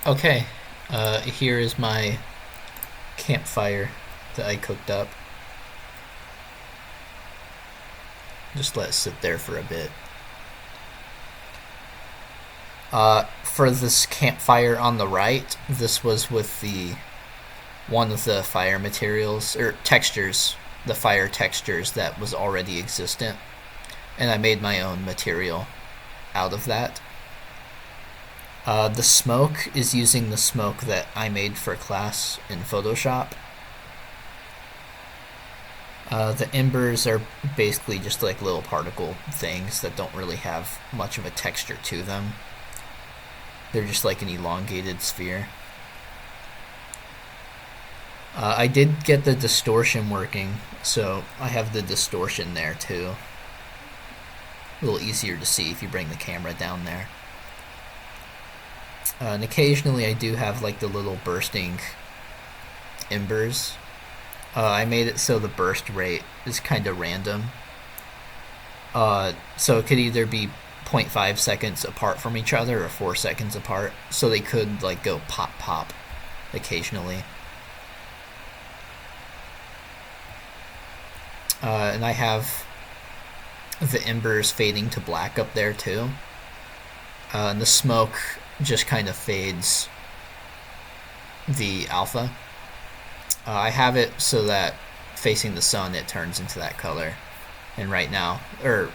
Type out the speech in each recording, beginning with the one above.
Okay, here is my campfire that I cooked up. Just let it sit there for a bit. For this campfire on the right, this was with the one of the fire materials or textures, the fire textures that was already existent, and I made my own material out of that. The smoke is using the smoke that I made for class in Photoshop. The embers are basically just like little particle things that don't really have much of a texture to them. They're just like an elongated sphere. I did get the distortion working, so I have the distortion there too. A little easier to see if you bring the camera down there. And occasionally I do have like the little bursting embers. I made it so the burst rate is kind of random. So it could either be 0.5 seconds apart from each other or 4 seconds apart. So they could like go pop pop occasionally. And I have the embers fading to black up there too. And the smoke just kind of fades the alpha. I have it so that facing the sun it turns into that color. And right now, or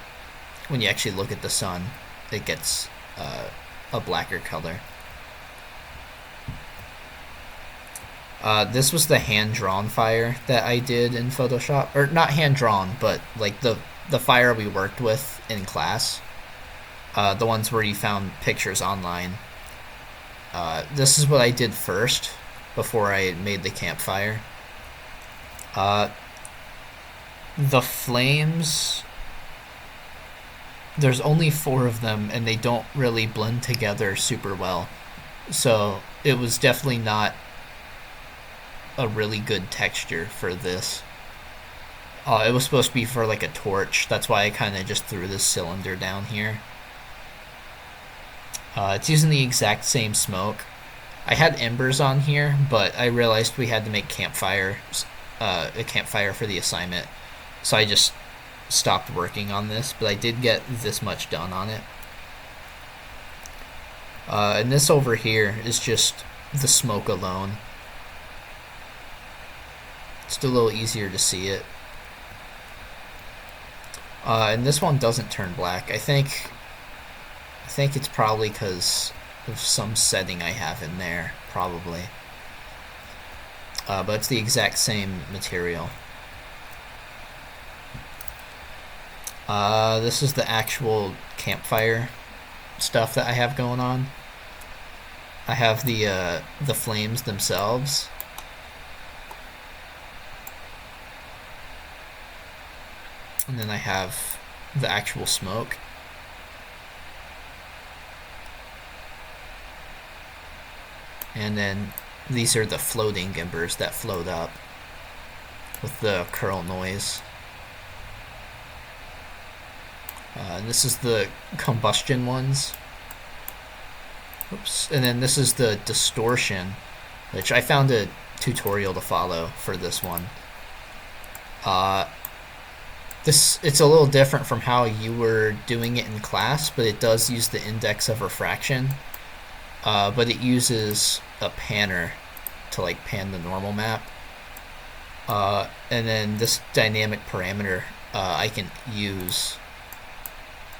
when you actually look at the sun, it gets a blacker color. This was the hand-drawn fire that I did in Photoshop. Or not hand-drawn, but like the fire we worked with in class. The ones where you found pictures online. This is what I did first, before I made the campfire. The flames... There's only 4 of them, and they don't really blend together super well. So it was definitely not a really good texture for this. It was supposed to be for like a torch. That's why I kind of just threw this cylinder down here. It's using the exact same smoke. I had embers on here, but I realized we had to make a campfire for the assignment. So I just stopped working on this, but I did get this much done on it. And this over here is just the smoke alone. It's a little easier to see it. And this one doesn't turn black. I think it's probably because of some setting I have in there, probably. But it's the exact same material. This is the actual campfire stuff that I have going on. I have the flames themselves. And then I have the actual smoke. And then these are the floating embers that float up with the curl noise. And this is the combustion ones. Oops. And then this is the distortion, which I found a tutorial to follow for this one. It's a little different from how you were doing it in class, but it does use the index of refraction. But it uses a panner to like pan the normal map. And then this dynamic parameter I can use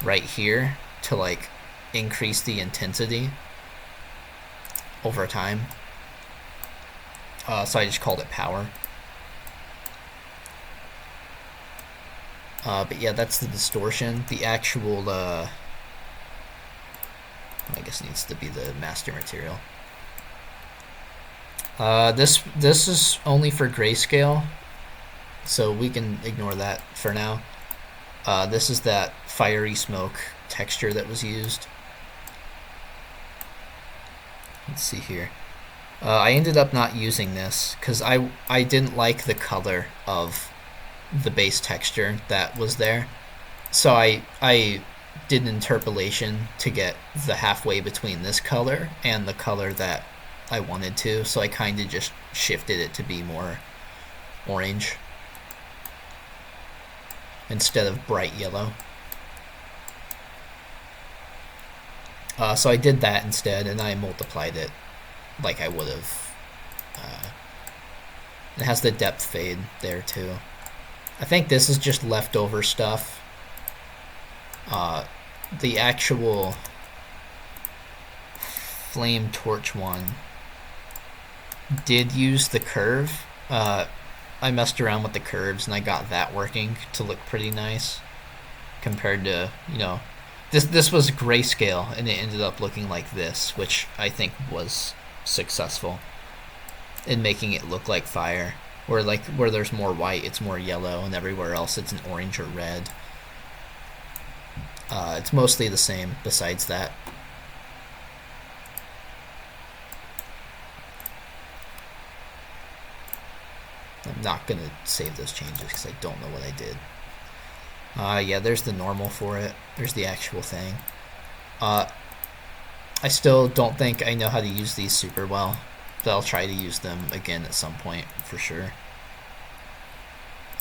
right here to like increase the intensity over time. So I just called it power. But yeah, that's the distortion. The actual, I guess it needs to be the master material. This is only for grayscale, so we can ignore that for now. This is that fiery smoke texture that was used. Let's see here. I ended up not using this because I didn't like the color of the base texture that was there. So I did an interpolation to get the halfway between this color and the color that I wanted to, so I kind of just shifted it to be more orange instead of bright yellow. So I did that instead, and I multiplied it like I would have. It has the depth fade there too. I think this is just leftover stuff. The actual flame torch one did use the curve. I messed around with the curves and I got that working to look pretty nice compared to, this was grayscale and it ended up looking like this, which I think was successful in making it look like fire. Where there's more white, it's more yellow, and everywhere else it's an orange or red. It's mostly the same besides that. I'm not going to save those changes because I don't know what I did. Yeah, there's the normal for it. There's the actual thing. I still don't think I know how to use these super well, but I'll try to use them again at some point for sure.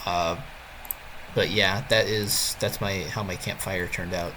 But yeah, that's how my campfire turned out.